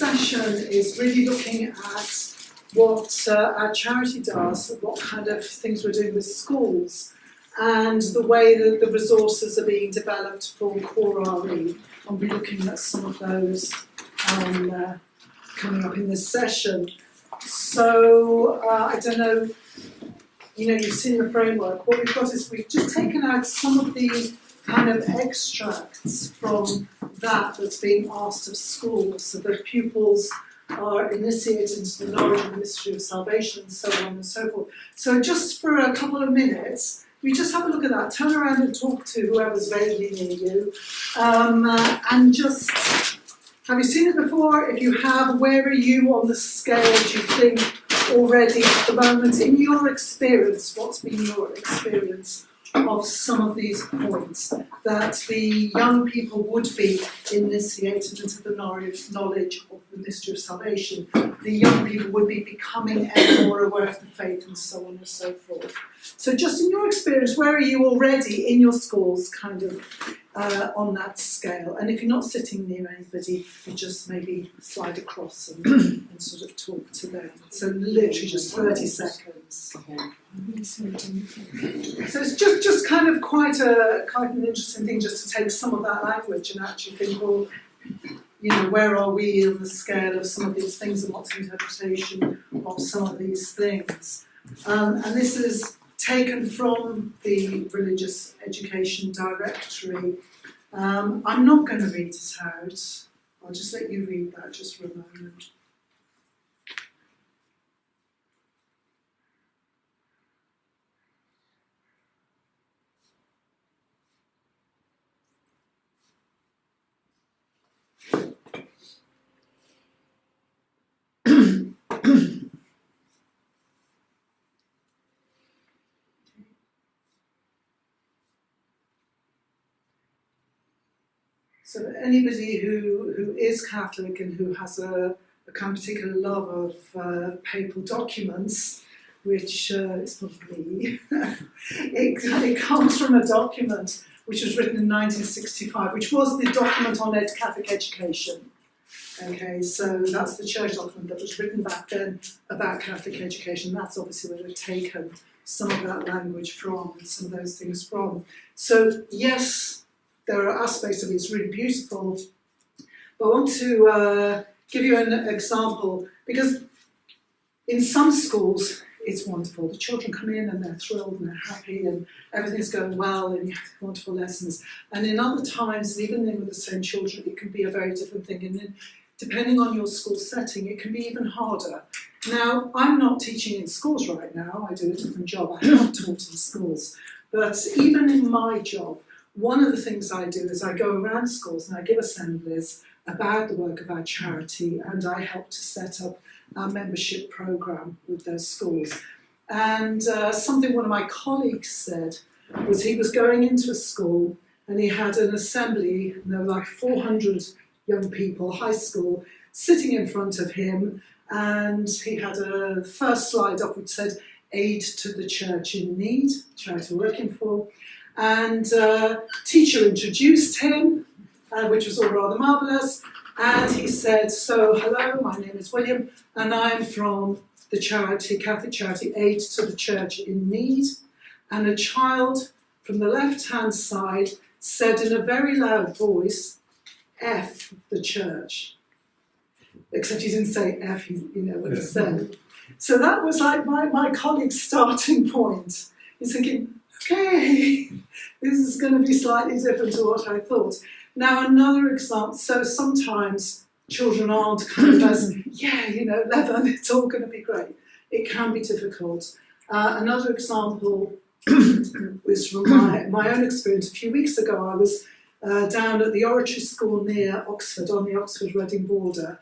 session is really looking at what our charity does, what kind of things we're doing with schools, and the way that the resources are being developed for core RE. I'll be looking at some of those coming up in this session. So, I don't know, you've seen the framework. What we've got is we've just taken out some of the kind of extracts from that's being asked of schools, so that pupils are initiated into the knowledge of the mystery of salvation, and so on and so forth. So just for a couple of minutes, we just have a look at that, turn around and talk to whoever's vaguely near you, and just, have you seen it before? If you have, where are you on the scale, do you think, already at the moment? In your experience, what's been your experience of some of these points, that the young people would be initiated into the knowledge of the mystery of salvation, the young people would be becoming ever more aware of the faith, and so on and so forth. So just in your experience, where are you already in your schools, kind of on that scale? And if you're not sitting near anybody, you just maybe slide across and sort of talk to them. So literally just 30 seconds. So it's just kind of quite an interesting thing, just to take some of that language and actually think, well, where are we on the scale of some of these things, and what's the interpretation of some of these things? And this is taken from the Religious Education Directory. I'm not going to read it out. I'll just let you read that just for a moment. So anybody who is Catholic and who has a kind of particular love of papal documents, which is probably me, it comes from a document which was written in 1965, which was the document on Catholic education. Okay, so that's the church document that was written back then about Catholic education. That's obviously where they've taken some of that language from, and some of those things from. So yes, there are aspects of it, it's really beautiful. But I want to give you an example, because in some schools it's wonderful. The children come in and they're thrilled and they're happy and everything's going well and you have wonderful lessons. And in other times, even with the same children, it can be a very different thing. And then depending on your school setting, it can be even harder. Now, I'm not teaching in schools right now. I do a different job. I have taught in schools. But even in my job, one of the things I do is I go around schools and I give assemblies about the work of our charity, and I help to set up our membership programme with those schools. And something one of my colleagues said was he was going into a school and he had an assembly, and there were like 400 young people, high school, sitting in front of him, and he had a first slide up which said, "Aid to the Church in Need," charity we're working for. And teacher introduced him, which was all rather marvellous, and he said, "So, hello, my name is William, and I'm from the charity, Catholic charity, Aid to the Church in Need." And a child from the left-hand side said in a very loud voice, "F the church." Except he didn't say F, what he said. So that was like my colleague's starting point. He's thinking, okay, this is going to be slightly different to what I thought. Now, another example, so sometimes children aren't kind of as, leather, it's all going to be great. It can be difficult. Another example was from my own experience. A few weeks ago, I was down at the Oratory School near Oxford, on the Oxford-Reading border,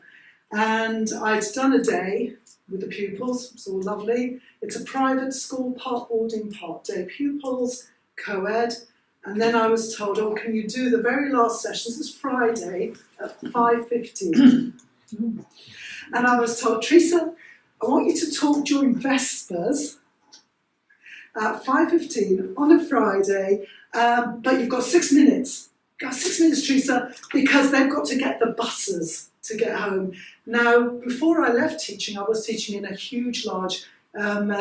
and I'd done a day with the pupils. It's all lovely. It's a private school, part boarding, part day pupils, co-ed. And then I was told, "Oh, can you do the very last session?" This is Friday at 5:15. And I was told, "Teresa, I want you to talk during Vespers at 5:15 on a Friday, but you've got 6 minutes." Go 6 minutes, Teresa, because they've got to get the buses to get home. Now, before I left teaching, I was teaching in a huge, large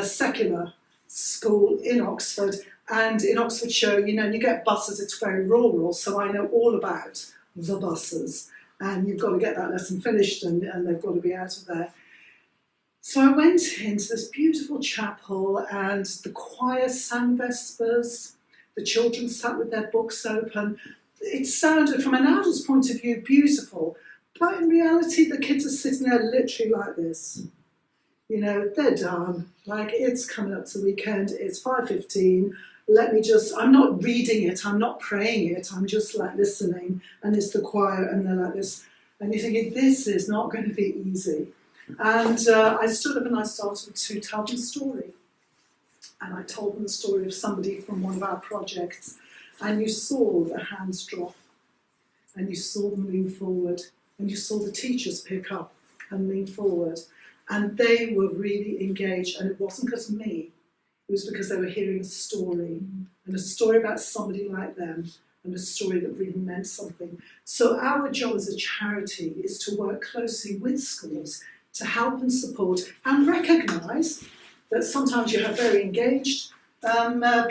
secular school in Oxford. And in Oxfordshire, you get buses, it's very rural, so I know all about the buses. And you've got to get that lesson finished and they've got to be out of there. So I went into this beautiful chapel and the choir sang Vespers. The children sat with their books open. It sounded, from an adult's point of view, beautiful. But in reality, the kids are sitting there literally like this. They're done. Like, it's coming up to the weekend, it's 5:15. I'm not reading it, I'm not praying it, I'm just like listening. And it's the choir, and they're like this. And you're thinking, this is not going to be easy. And I stood up and I started to tell them a story. And I told them the story of somebody from one of our projects. And you saw the hands drop. And you saw them lean forward. And you saw the teachers pick up and lean forward. And they were really engaged. And it wasn't because of me. It was because they were hearing a story. And a story about somebody like them. And a story that really meant something. So our job as a charity is to work closely with schools to help and support and recognise that sometimes you have very engaged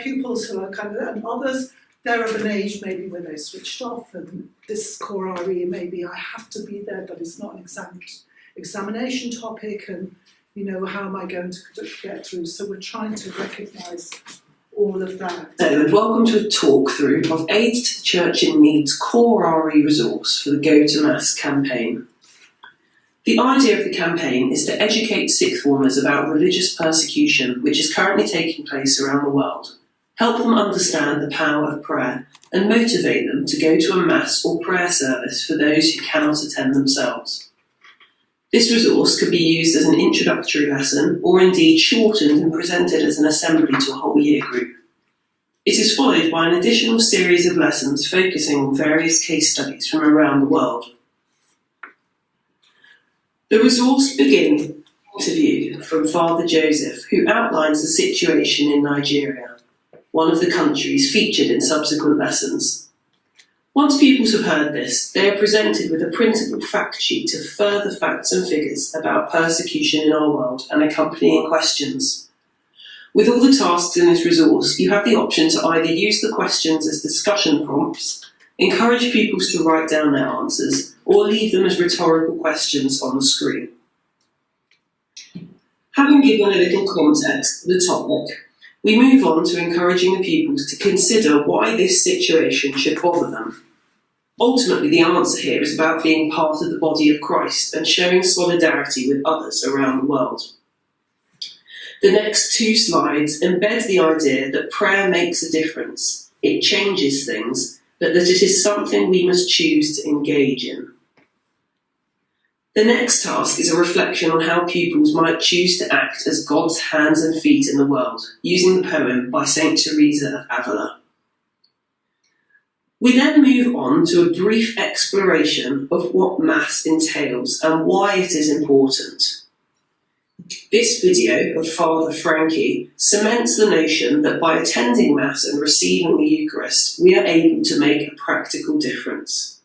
pupils who are and others, they're of an age maybe where they switched off, and this core RE, maybe I have to be there, but it's not an examination topic, and how am I going to get through? So we're trying to recognise all of that. Hello and welcome to a talk through of Aid to the Church in Need's core RE resource for the Go to Mass campaign. The idea of the campaign is to educate sixth formers about religious persecution which is currently taking place around the world, help them understand the power of prayer, and motivate them to go to a mass or prayer service for those who cannot attend themselves. This resource could be used as an introductory lesson or indeed shortened and presented as an assembly to a whole year group. It is followed by an additional series of lessons focusing on various case studies from around the world. The resource begins with an interview from Father Joseph, who outlines the situation in Nigeria, one of the countries featured in subsequent lessons. Once pupils have heard this, they are presented with a printable fact sheet of further facts and figures about persecution in our world and accompanying questions. With all the tasks in this resource, you have the option to either use the questions as discussion prompts, encourage pupils to write down their answers, or leave them as rhetorical questions on the screen. Having given a little context to the topic, we move on to encouraging the pupils to consider why this situation should bother them. Ultimately, the answer here is about being part of the body of Christ and showing solidarity with others around the world. The next 2 slides embed the idea that prayer makes a difference, it changes things, but that it is something we must choose to engage in. The next task is a reflection on how pupils might choose to act as God's hands and feet in the world, using the poem by St. Teresa of Avila. We then move on to a brief exploration of what Mass entails and why it is important. This video of Father Frankie cements the notion that by attending Mass and receiving the Eucharist, we are able to make a practical difference.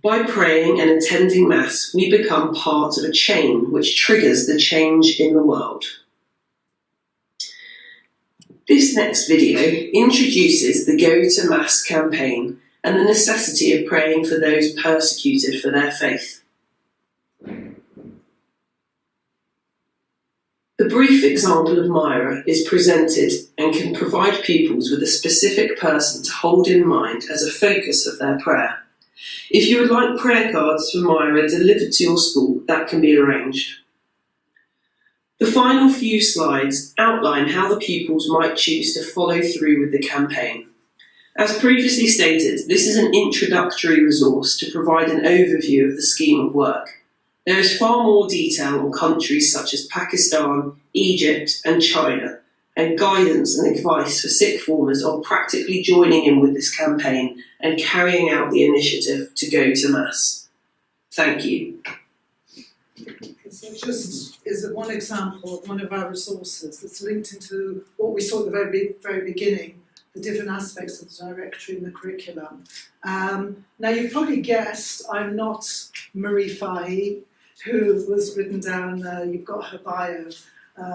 By praying and attending Mass, we become part of a chain which triggers the change in the world. This next video introduces the Go to Mass campaign and the necessity of praying for those persecuted for their faith. The brief example of Myra is presented and can provide pupils with a specific person to hold in mind as a focus of their prayer. If you would like prayer cards for Myra delivered to your school, that can be arranged. The final few slides outline how the pupils might choose to follow through with the campaign. As previously stated, this is an introductory resource to provide an overview of the scheme of work. There is far more detail on countries such as Pakistan, Egypt and China, and guidance and advice for sixth formers on practically joining in with this campaign and carrying out the initiative to go to Mass. Thank you. So just is one example of one of our resources that's linked into what we saw at the very beginning the different aspects of the directory and the curriculum. Now, you've probably guessed I'm not Marie Fahey, who was written down, you've got her bio.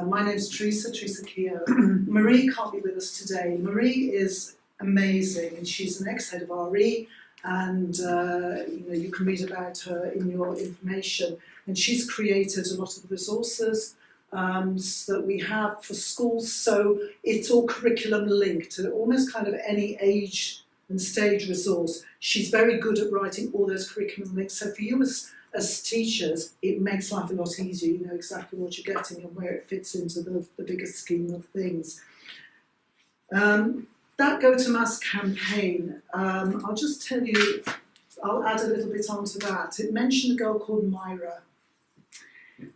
My name's Teresa Kehoe. Marie can't be with us today. Marie is amazing, and she's an ex-head of RE, and you can read about her in your information. And she's created a lot of the resources that we have for schools, so it's all curriculum linked, almost kind of any age and stage resource. She's very good at writing all those curriculum links, so for you as teachers, it makes life a lot easier. You know exactly what you're getting and where it fits into the bigger scheme of things. That Go to Mass campaign, I'll just tell you, I'll add a little bit onto that. It mentioned a girl called Myra.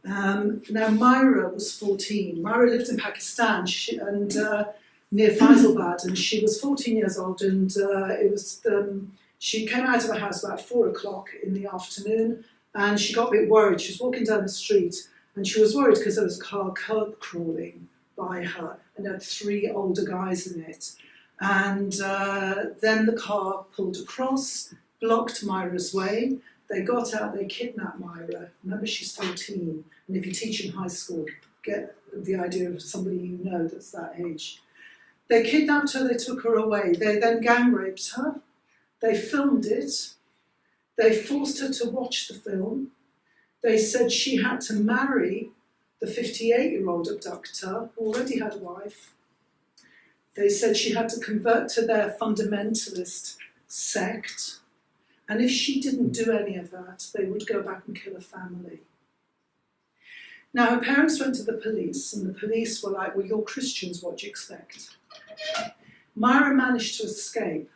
Now, Myra was 14. Myra lived in Pakistan near Faisalabad, and she was 14 years old, and she came out of the house about 4 o'clock in the afternoon, and she got a bit worried. She was walking down the street, and she was worried because there was a car curb crawling by her, and there had 3 older guys in it. And then the car pulled across, blocked Myra's way. They got out, they kidnapped Myra. Remember, she's 14, and if you teach in high school, get the idea of somebody you know that's that age. They kidnapped her, they took her away. They then gang raped her. They filmed it. They forced her to watch the film. They said she had to marry the 58-year-old abductor, who already had a wife. They said she had to convert to their fundamentalist sect. And if she didn't do any of that, they would go back and kill her family. Now, her parents went to the police, and the police were like, well, you're Christians, what do you expect? Myra managed to escape,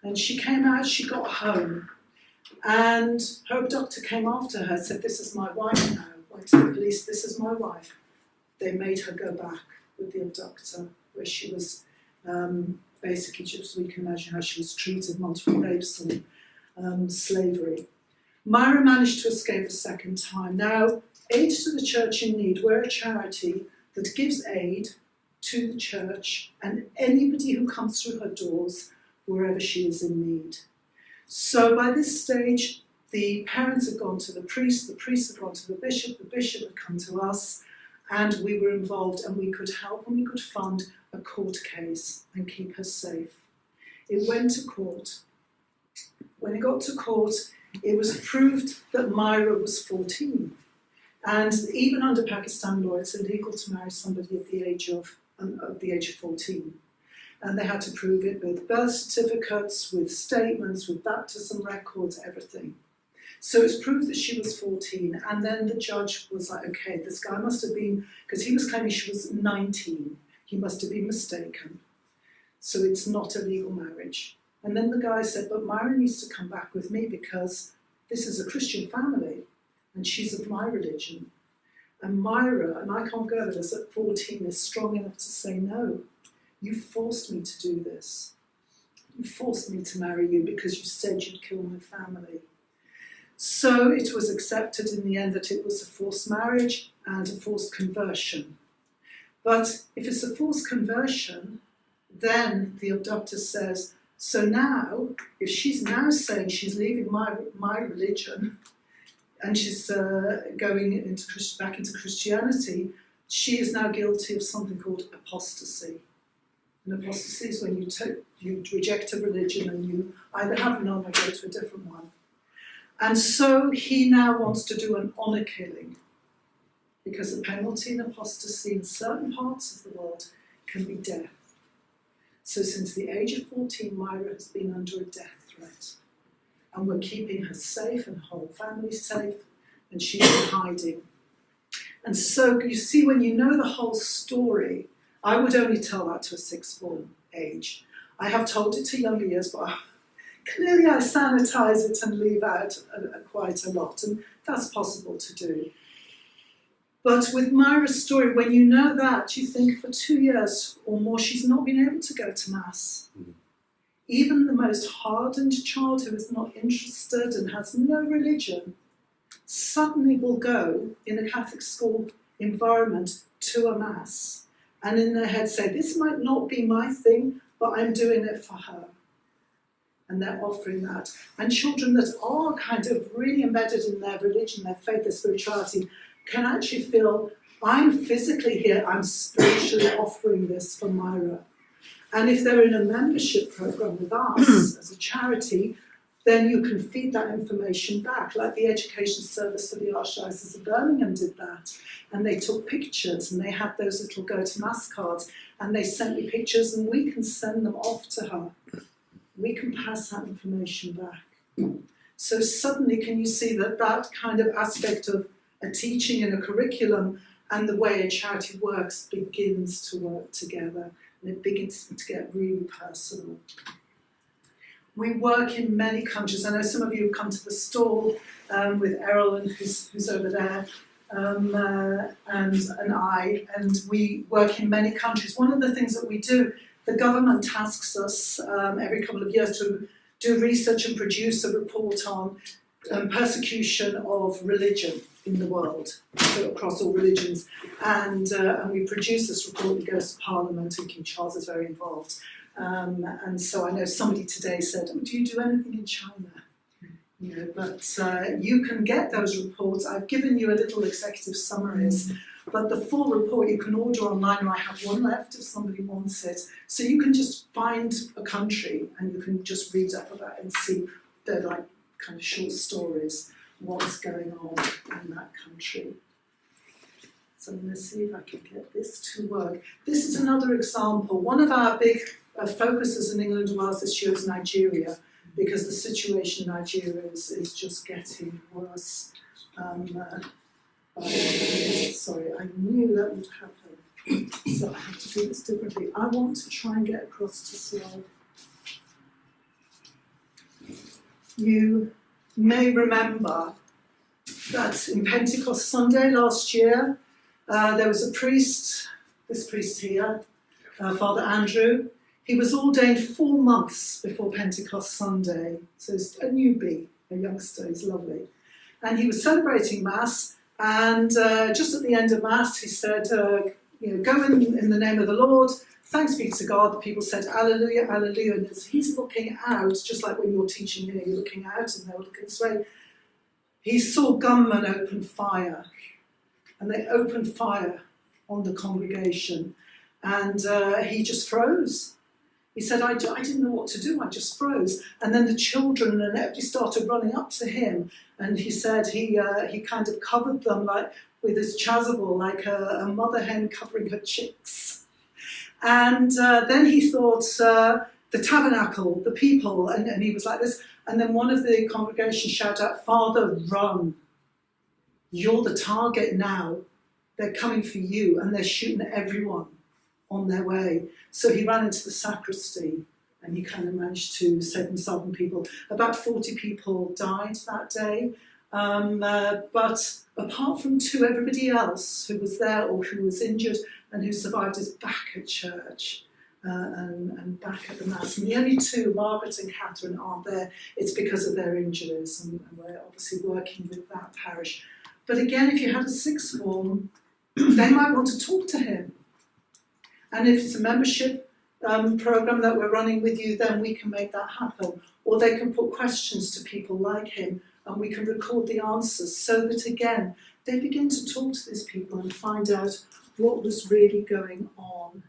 and she came out, she got home, and her abductor came after her, said, this is my wife now. Went to the police, this is my wife. They made her go back with the abductor, where she was basically, just so we can imagine how she was treated, multiple rapes and slavery. Myra managed to escape a second time. Now, Aid to the Church in Need, we're a charity that gives aid to the church and anybody who comes through her doors wherever she is in need. So by this stage, the parents had gone to the priest had gone to the bishop had come to us, and we were involved, and we could help and we could fund a court case and keep her safe. It went to court. When it got to court, it was proved that Myra was 14. And even under Pakistan law, it's illegal to marry somebody at the age of 14. And they had to prove it with birth certificates, with statements, with baptism records, everything. So it's proved that she was 14. And then the judge was like, okay, this guy must have been, because he was claiming she was 19, he must have been mistaken. So it's not a legal marriage. And then the guy said, but Myra needs to come back with me because this is a Christian family and she's of my religion. And Myra, and I can't go with this, at 14 is strong enough to say, no, you forced me to do this. You forced me to marry you because you said you'd kill my family. So it was accepted in the end that it was a forced marriage and a forced conversion. But if it's a forced conversion, then the abductor says, so now, if she's now saying she's leaving my religion and she's going back into Christianity, she is now guilty of something called apostasy. And apostasy is when you reject a religion and you either have none or go to a different one. And so he now wants to do an honour killing, because the penalty in apostasy in certain parts of the world can be death. So since the age of 14, Myra has been under a death threat. And we're keeping her safe and her whole family safe, and she's in hiding. And so you see, when you know the whole story, I would only tell that to a sixth form age. I have told it to younger years, but clearly I sanitize it and leave out quite a lot, and that's possible to do. But with Myra's story, when you know that, you think for 2 years or more she's not been able to go to Mass. Mm-hmm. Even the most hardened child who is not interested and has no religion suddenly will go in a Catholic school environment to a Mass and in their head say, this might not be my thing, but I'm doing it for her. And they're offering that. And children that are kind of really embedded in their religion, their faith, their spirituality, can actually feel, I'm physically here, I'm spiritually offering this for Myra. And if they're in a membership program with us as a charity, then you can feed that information back. Like the Education Service for the Archdiocese of Birmingham did that. And they took pictures and they had those little go to mass cards and they sent me pictures and we can send them off to her. We can pass that information back. So suddenly can you see that that kind of aspect of a teaching and a curriculum and the way a charity works begins to work together and it begins to get really personal. We work in many countries. I know some of you have come to the stall with Errol, who's over there, and I, and we work in many countries. One of the things that we do, the government tasks us every couple of years to do research and produce a report on persecution of religion in the world, so across all religions. And we produce this report that goes to Parliament, and King Charles is very involved. And so I know somebody today said, oh, do you do anything in China? You know, but you can get those reports. I've given you a little executive summaries, but the full report you can order online, or I have one left if somebody wants it. So you can just find a country and you can just read up about it and see, they're like kind of short stories, what's going on in that country. So I'm going to see if I can get this to work. This is another example. One of our big focuses in England and Wales this year is Nigeria, because the situation in Nigeria is just getting worse. Sorry, I knew that would happen, so I have to do this differently. I want to try and get across to slide. You may remember that in Pentecost Sunday last year, there was a priest, this priest here, Father Andrew. He was ordained 4 months before Pentecost Sunday, so he's a newbie, a youngster, he's lovely. And he was celebrating Mass, and just at the end of Mass, he said, go in the name of the Lord, thanks be to God. The people said, Alleluia, Alleluia. And as he's looking out, just like when you're teaching here, you're looking out and they're looking this way, he saw gunmen open fire, and they opened fire on the congregation, and he just froze. He said, I didn't know what to do, I just froze. And then the children and everybody started running up to him, and he said he kind of covered them like with his chasuble, like a mother hen covering her chicks. And then he thought, the tabernacle, the people, and he was like this. And then one of the congregation shouted out, Father, run. You're the target now. They're coming for you, and they're shooting at everyone on their way. So he ran into the sacristy and he kind of managed to save himself and people. About 40 people died that day. But apart from 2, everybody else who was there or who was injured and who survived is back at church and back at the Mass. And the only 2, Margaret and Catherine, aren't there. It's because of their injuries, and we're obviously working with that parish. But again, if you had a 6th form, they might want to talk to him. And if it's a membership program that we're running with you, then we can make that happen. Or they can put questions to people like him, and we can record the answers so that, again, they begin to talk to these people and find out what was really going on.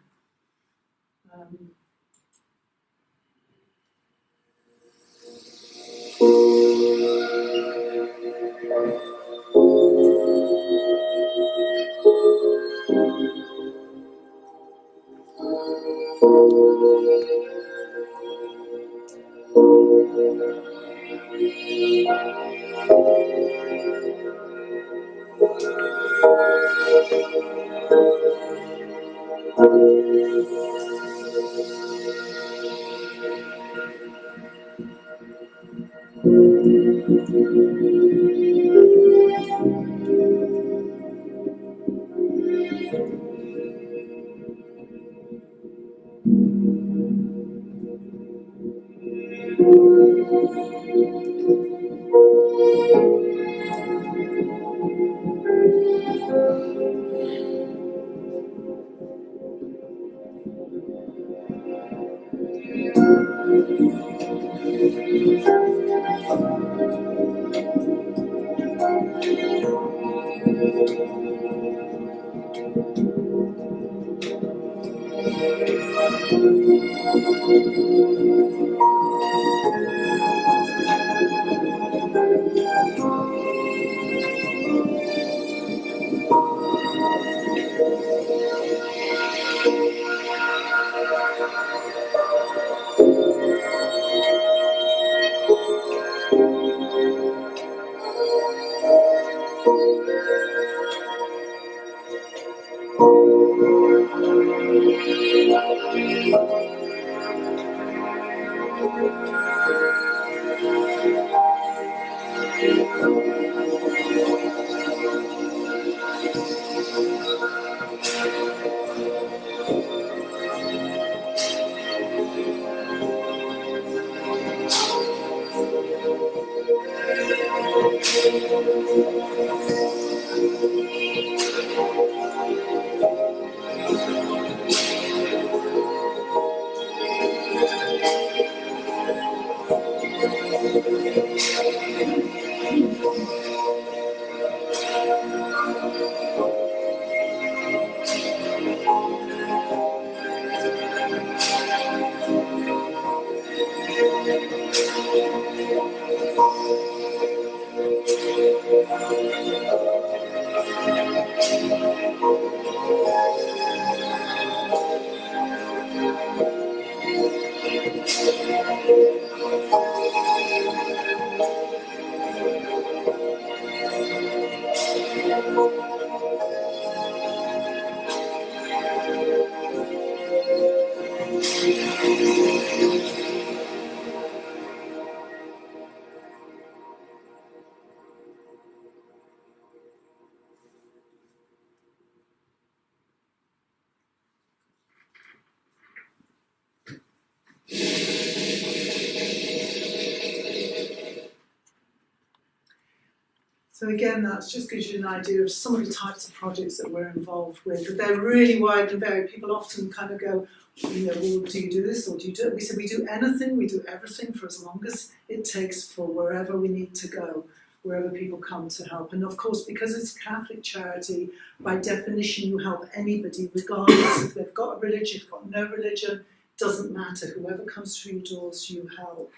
So again, that just gives you an idea of some of the types of projects that we're involved with. They're really wide and varied. People often kind of go, well, do you do this or do you do it? We said we do anything, we do everything for as long as it takes for wherever we need to go, wherever people come to help. And of course, because it's a Catholic charity, by definition, you help anybody, regardless if they've got a religion, if they've got no religion, doesn't matter. Whoever comes through your doors, you help.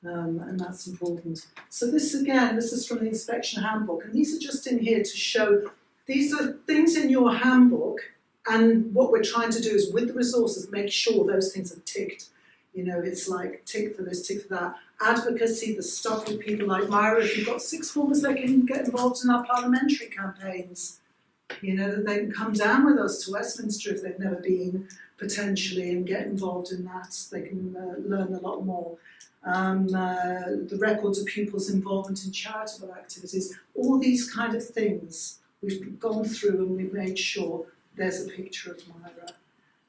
And that's important. So this is from the inspection handbook, and these are just in here to show these are things in your handbook, and what we're trying to do is with the resources make sure those things are ticked. It's like tick for this, tick for that. Advocacy, the stuff with people like Myra. If you've got sixth formers, they can get involved in our parliamentary campaigns. That they can come down with us to Westminster if they've never been, potentially, and get involved in that. They can learn a lot more. The records of pupils' involvement in charitable activities, all these kind of things we've gone through and we've made sure there's a picture of Myra.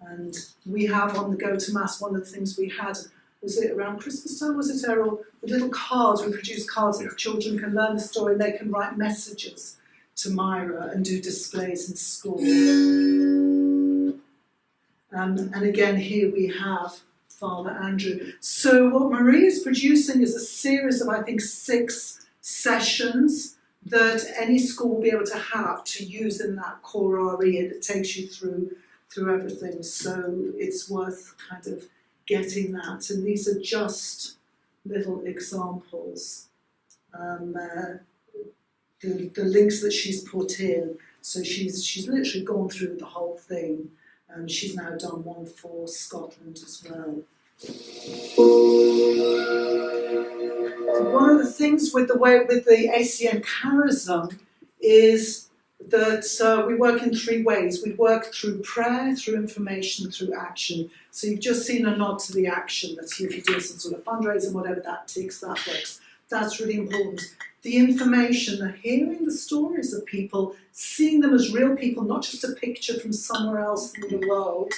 And we have on the Go to Mass, one of the things we had, was it around Christmas time, was it, Errol? The little cards, we produced cards that children can learn the story and they can write messages to Myra and do displays in school. And again, here we have Father Andrew. So what Marie is producing is a series of, I think, 6 sessions that any school will be able to have to use in that core RE, and it takes you through everything. So it's worth kind of getting that. And these are just little examples. The links that she's put in. So she's literally gone through the whole thing. She's now done one for Scotland as well. One of the things with the ACN charism is that we work in 3 ways. We work through prayer, through information, through action. So you've just seen a nod to the action, that if you're doing some sort of fundraising, whatever, that ticks, that works. That's really important. The information, the hearing the stories of people, seeing them as real people, not just a picture from somewhere else in the world,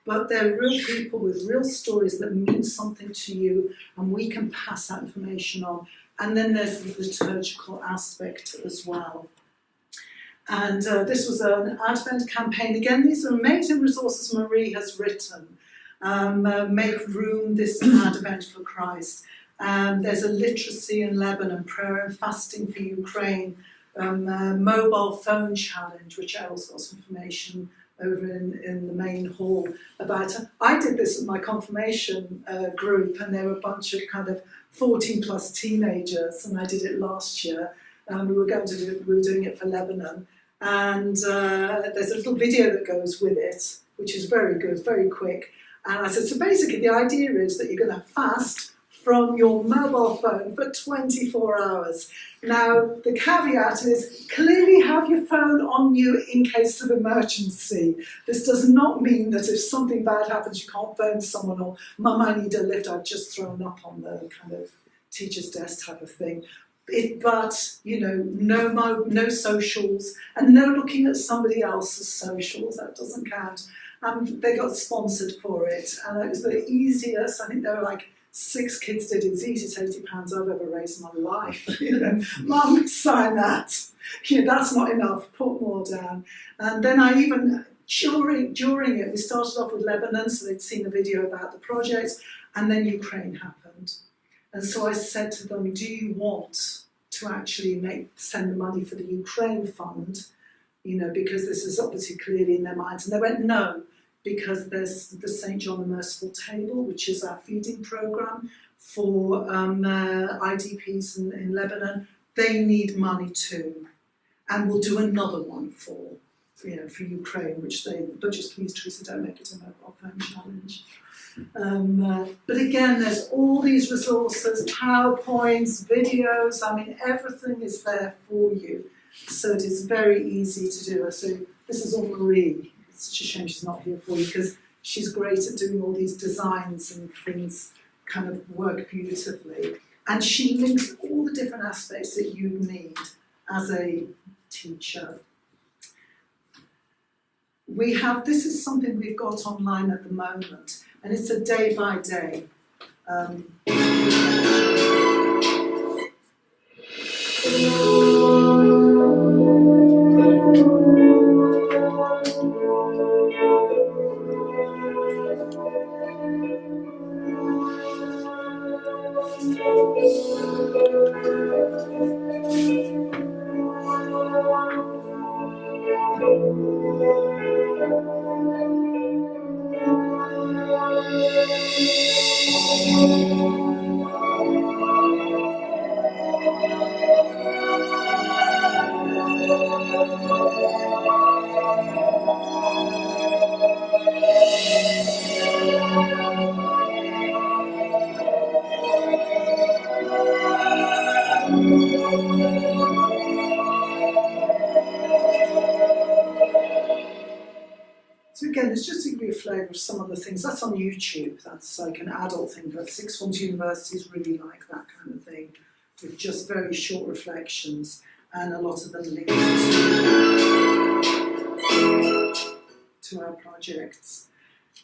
but they're real people with real stories that mean something to you, and we can pass that information on. And then there's the liturgical aspect as well. And this was an Advent campaign. Again, these are amazing resources Marie has written. Make room this advent for Christ. There's a literacy in Lebanon, prayer and fasting for Ukraine, mobile phone challenge, which Errol's got some information over in the main hall about. I did this at my confirmation group, and there were a bunch of kind of 14 plus teenagers, and I did it last year. We were doing it for Lebanon, and there's a little video that goes with it, which is very good, very quick. And I said, so basically the idea is that you're going to fast from your mobile phone for 24 hours. Now, the caveat is clearly have your phone on you in case of emergency. This does not mean that if something bad happens, you can't phone someone or, Mum, I need a lift, I've just thrown up on the kind of teacher's desk type of thing. But, you know, no socials, and no looking at somebody else's socials, that doesn't count. They got sponsored for it, and it was the easiest. I think there were like 6 kids did it. It's the easiest £80 I've ever raised in my life. You know, Mum, sign that. You know, that's not enough. Put more down. And then I even during it, we started off with Lebanon, so they'd seen a video about the project, and then Ukraine happened. And so I said to them, "Do you want to actually send the money for the Ukraine fund? You know, because this is obviously clearly in their minds." And they went, "No." Because there's the St. John the Merciful Table, which is our feeding programme for IDPs in Lebanon. They need money too. And we'll do another one for Ukraine, but just please, Teresa, don't make it a mobile phone challenge. But again, there's all these resources, PowerPoints, videos, I mean, everything is there for you. So it is very easy to do. So this is all Marie. It's such a shame she's not here for you because she's great at doing all these designs and things kind of work beautifully. And she links all the different aspects that you need as a teacher. This is something we've got online at the moment, and it's a day by day. So again, it's just to give you a flavour of some of the things. That's on YouTube. That's like an adult thing, but sixth forms universities really like that kind of thing, with just very short reflections, and a lot of them linked to our projects.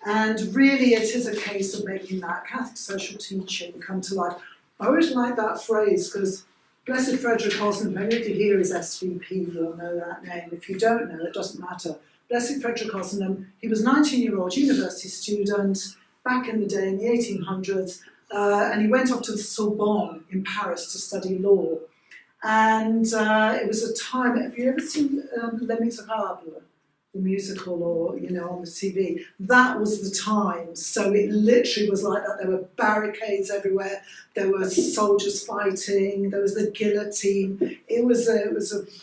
And really it is a case of making that Catholic social teaching come to life. I always like that phrase because Blessed Frederick Osman, if anybody here is SVP, you'll know that name. If you don't know, it doesn't matter. Blessed Frederick Osman, he was a 19-year-old university student back in the day in the 1800s, and he went off to the Sorbonne in Paris to study law. And it was a time, have you ever seen Les Miserables, the musical, or, you know, on the TV? That was the time. So it literally was like that. There were barricades everywhere. There were soldiers fighting. There was the guillotine. It was a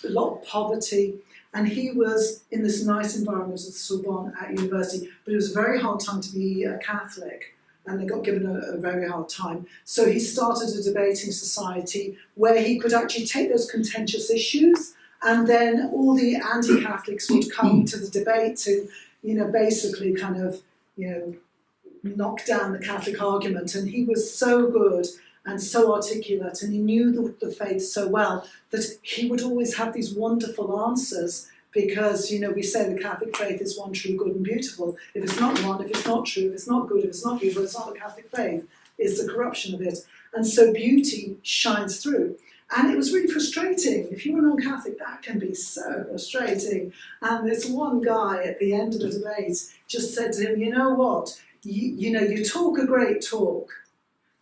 lot of poverty. And he was in this nice environment at Sorbonne at university, but it was a very hard time to be a Catholic, and they got given a very hard time. So he started a debating society where he could actually take those contentious issues, and then all the anti-Catholics would come to the debate to, you know, basically kind of, you know, knock down the Catholic argument. And he was so good and so articulate, and he knew the faith so well that he would always have these wonderful answers because, you know, we say the Catholic faith is one, true, good and beautiful. If it's not one, if it's not true, if it's not good, if it's not beautiful, it's not the Catholic faith. It's the corruption of it. And so beauty shines through. And it was really frustrating. If you're a non-Catholic, that can be so frustrating. And this one guy at the end of the debate just said to him, you know what? you talk a great talk,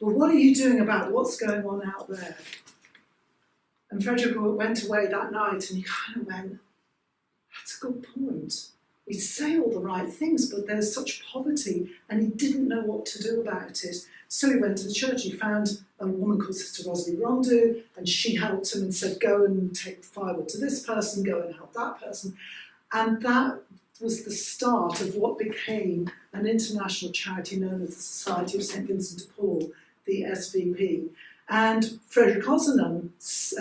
but what are you doing about what's going on out there? And Frederick went away that night and he kind of went, that's a good point. We say all the right things, but there's such poverty, and he didn't know what to do about it. So he went to the church. He found a woman called Sister Rosalie Rondeau, and she helped him and said, go and take firewood to this person, go and help that person. And that was the start of what became an international charity known as the Society of St. Vincent de Paul, the SVP. And Frederick Ozanam's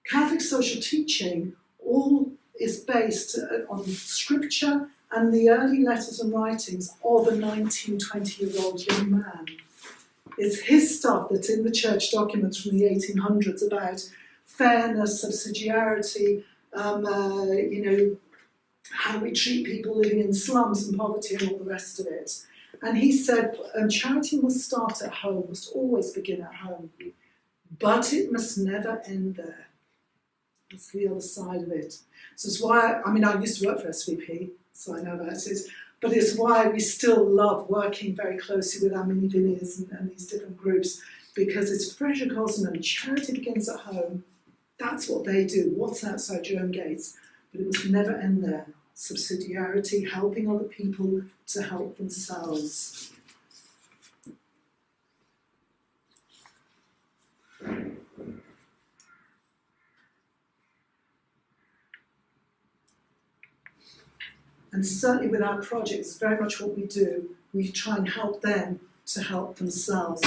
Catholic social teaching all is based on scripture and the early letters and writings of a 19, 20-year-old young man. It's his stuff that's in the church documents from the 1800s about fairness, subsidiarity, how we treat people living in slums and poverty and all the rest of it. And he said, charity must start at home, must always begin at home, but it must never end there. That's the other side of it. So it's why, I used to work for SVP, so I know about it, but it's why we still love working very closely with our mini vineyards and these different groups, because it's Frederick Ozanam, charity begins at home. That's what they do. What's outside your own gates? But it must never end there. Subsidiarity, helping other people to help themselves. And certainly with our projects, very much what we do, we try and help them to help themselves,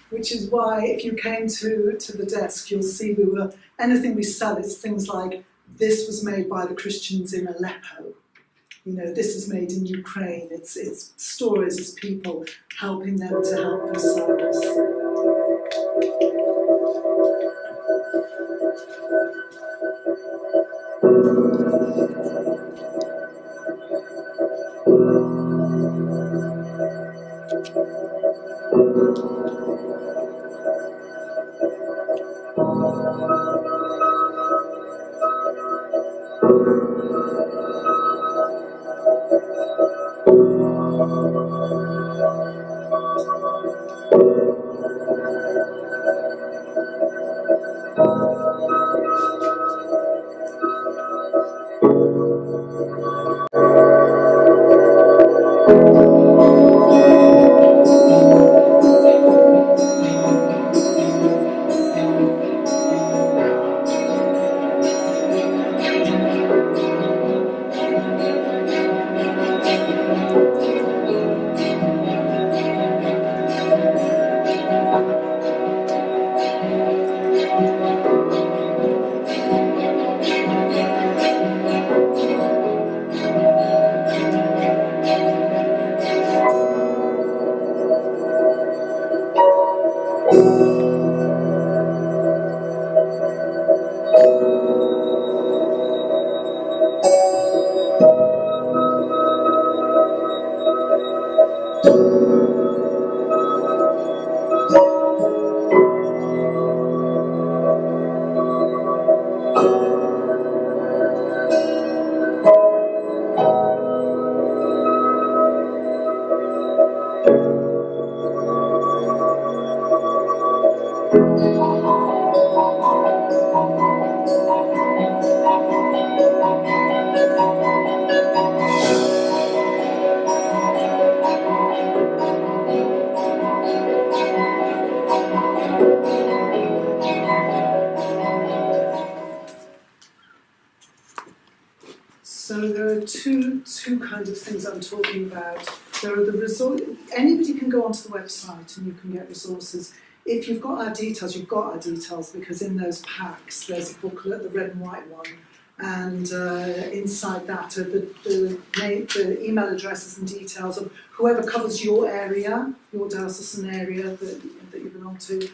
which is why if you came to the desk, you'll see anything we sell is things like, this was made by the Christians in Aleppo. This is made in Ukraine. It's stories of people helping them to help themselves. So there are two kinds of things I'm talking about. There are the resource. Anybody can go onto the website and you can get resources. If you've got our details, you've got our details, because in those packs there's a booklet, the red and white one, and inside that are the email addresses and details of whoever covers your area, your diocesan area that you belong to.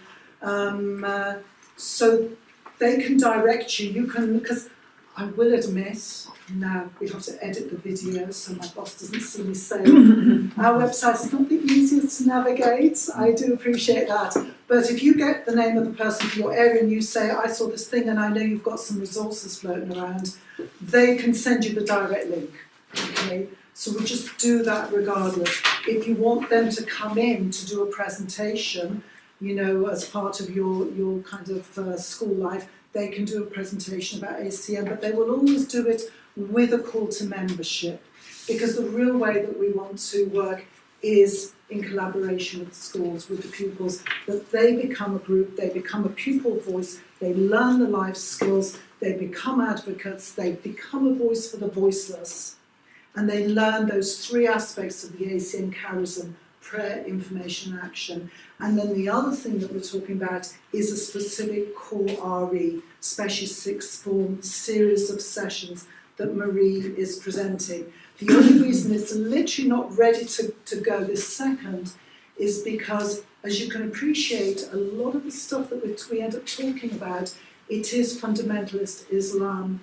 So they can direct you. You can, because I will admit, now we have to edit the video so my boss doesn't see me say our website is not the easiest to navigate. I do appreciate that. But if you get the name of the person for your area and you say, I saw this thing and I know you've got some resources floating around, they can send you the direct link. Okay? So we just do that regardless. If you want them to come in to do a presentation, you know, as part of your kind of school life, they can do a presentation about ACM, but they will always do it with a call to membership, because the real way that we want to work is in collaboration with the schools, with the pupils, that they become a group, they become a pupil voice, they learn the life skills, they become advocates, they become a voice for the voiceless, and they learn those three aspects of the ACM charism: prayer, information, action. And then the other thing that we're talking about is a specific core RE, special sixth form series of sessions that Marie is presenting. The only reason it's literally not ready to go this second is because, as you can appreciate, a lot of the stuff that we end up talking about, it is fundamentalist Islam,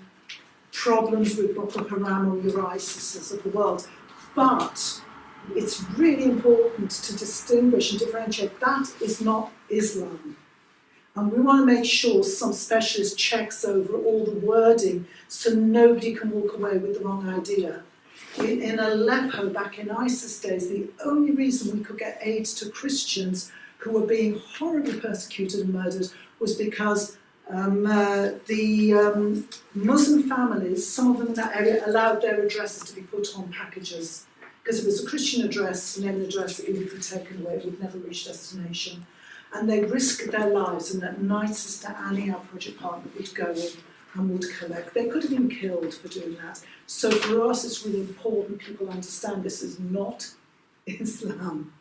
problems with Boko Haram or your ISIS of the world. But it's really important to distinguish and differentiate that is not Islam. And we want to make sure some specialist checks over all the wording so nobody can walk away with the wrong idea. In Aleppo, back in ISIS days, the only reason we could get aid to Christians who were being horribly persecuted and murdered was because the Muslim families, some of them in that area, allowed their addresses to be put on packages. Because if it was a Christian address, name and address, it would be taken away, it would never reach destination. And they risked their lives, and at night Sister Annie, our project partner, would go in and would collect. They could have been killed for doing that. So for us, it's really important people understand this is not Islam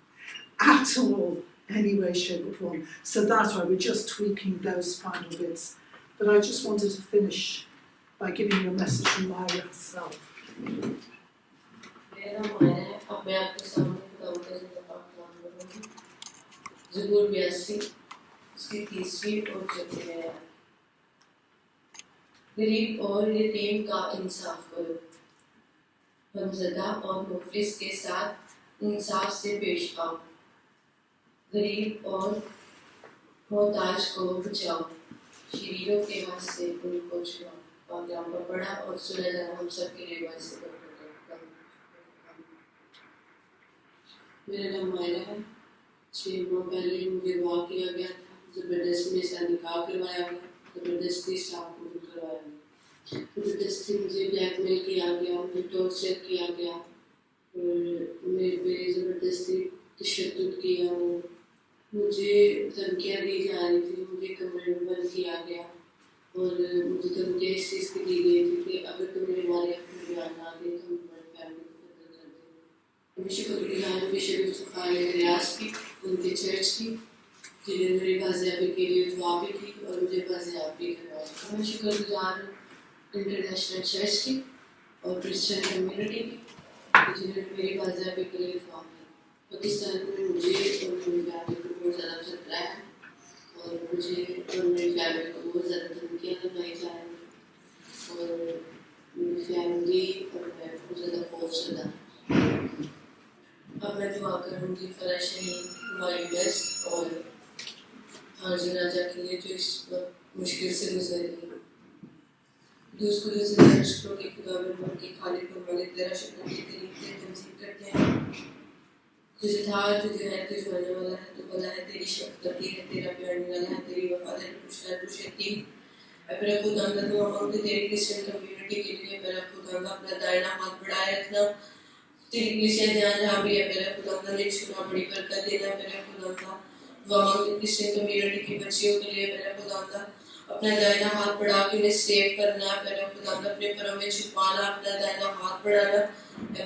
at all, any way, shape or form. So that's why we're just tweaking those final bits. But I just wanted to finish by giving you a message from Myra herself. ज़बूर 82 उसकी तीसरी और चौथी आयत। गरीब और यतीम का इंसाफ करो, गमज़दा और मुफलिस के साथ इंसाफ से पेश आओ, गरीब और मोहताज को बचाओ, शरीरों के हाथ से उनको छुड़ाओ। पाकलाम पर पढ़ा और सुना जाना हम सब के लिए बाइस से मेरा नाम मायरा है। 6 माह पहले मुझे विवाह किया गया था, ज़बरदस्ती मेरे साथ निकाह करवाया गया, ज़बरदस्ती स्टाफ को करवाया गया, ज़बरदस्ती मुझे ब्लैकमेल किया गया, मुझे टॉर्चर किया गया और मेरे पे ज़बरदस्ती तशद्दुद किया, मुझे धमकियाँ दी जा रही थी, मुझे कमरे में बंद किया गया और मुझे धमकियाँ इस चीज़ की दी गई थी कि अगर तुम मेरे हमारे अपने बयान ना दें तो हम तुम्हारी फैमिली को कत्ल कर देंगे। मैं शुक्रगुज़ार हूँ बिशप सुखाले रियाज की, उनके चर्च की, जिन्होंने मेरी बाज़ियाबी के लिए दुआ भी की और मुझे बाज़ियाबी करवाई। मैं शुक्रगुज़ार हूँ इंटरनेशनल चर्च की और क्रिश्चियन कम्युनिटी की, जिन्होंने मेरी बाज़ियाबी के लिए दुआ की। पाकिस्तान में मुझे और मेरी फैमिली को बहुत ज़्यादा खतरा है और मुझे और मेरी फैमिली को बहुत ज़्यादा धमकियाँ लगाई जा रही हैं और मेरी फैमिली और मैं बहुत ज़्यादा खौफजदा हूँ। अब मैं दुआ करूँगी फरा शहीद हमारी बेस्ट और हर जनाजा के लिए जो इस वक्त मुश्किल से गुजर रही है। दूसरों को ज़िंदा शुक्रों के खुदा में के खालिक और मालिक तेरा शुक्र की तरीके तंजीम करते हैं। तुझे था तुझे है तुझे होने वाला है तो भला है, तेरी शफ़क़त है, तेरा प्यार निराला है, तेरी वफ़ादारी पुश्ता तू शकील। अपने खुदा का दुआ मांगते तेरी क्रिश्चियन कम्युनिटी के लिए मेरा खुदा का अपना दाहिना हाथ बढ़ाए रखना, तेरी क्रिश्चियन जहाँ भी है मेरा खुदा का नेक सुना बड़ी बरकत देना मेरा खुदा का। दुआ मांगते क्रिश्चियन कम्युनिटी की बच्चियों के लिए मेरा खुदा का अपना दाहिना हाथ बढ़ा के उन्हें सेव करना मेरा खुदा का, अपने परों में छुपाना, अपना दाहिना हाथ बढ़ाना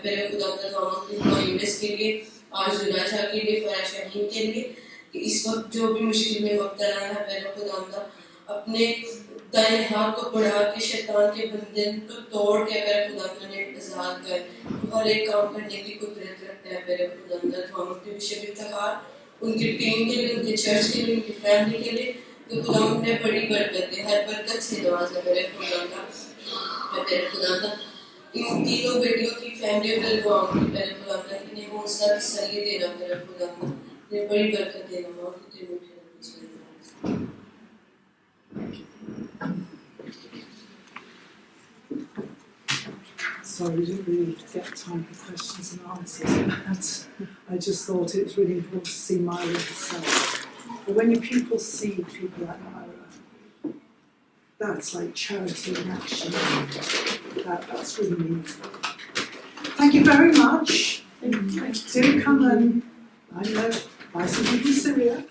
मेरे खुदा का। दुआ मांगते यूनिस के लिए, आज राजा के लिए, फरा शहीद के लिए कि इस वक्त जो भी मुश्किल में मुब्तला है मेरा खुदा का, अपने दाहिने हाथ को बढ़ा के शैतान के बंधन को तोड़ के मेरे खुदा का ने आज़ाद कर हर एक काम करने की कुदरत रखता है मेरे खुदा का। दुआ मांगते विशेष इफ्तिखार उनकी टीम के लिए, उनके चर्च के लिए, उनकी फैमिली के लिए, तो खुदा उन्हें बड़ी बरकत दे, हर बरकत से नवाज़े मेरे खुदा का। मेरे खुदा का इन तीनों बेटियों की फैमिली को दुआ मांगती मेरे खुदा का, इन्हें हौसला तसल्ली देना मेरे खुदा का, इन्हें बड़ी बरकत देना मांगती हूँ। Sorry, we didn't really get time for questions and answers, but I just thought it was really important to see Myra herself. But when your pupils see people like Myra, that's like charity in action. That's really meaningful. Thank you very much. Do come and, I don't know, buy something from Syria.